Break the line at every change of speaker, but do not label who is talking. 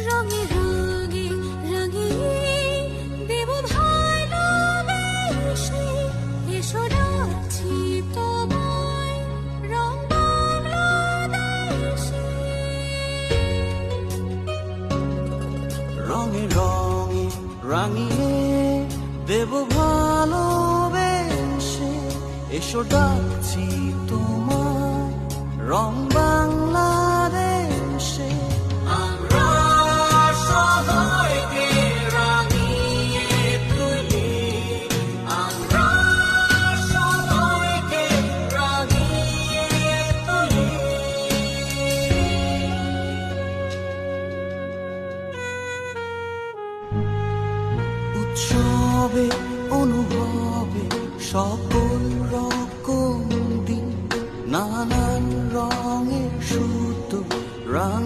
রঙে রঙে রাঙিয়ে দেব ভালোবেসে, এসো ডাকছি তোমায় রং বাংলাদেশে।
রঙে রঙে রাঙিয়ে দেব ভালোবেসে, এসো ডাকছি তোমায় রং বাংলাদেশে। আমরা সবাইকে রাঙিয়ে তুলি, আমরা সবাইকে রাঙিয়ে তুলি। উৎসবে অনুভবে সকল রকম দিন, নানান রঙের সুতো রাঙা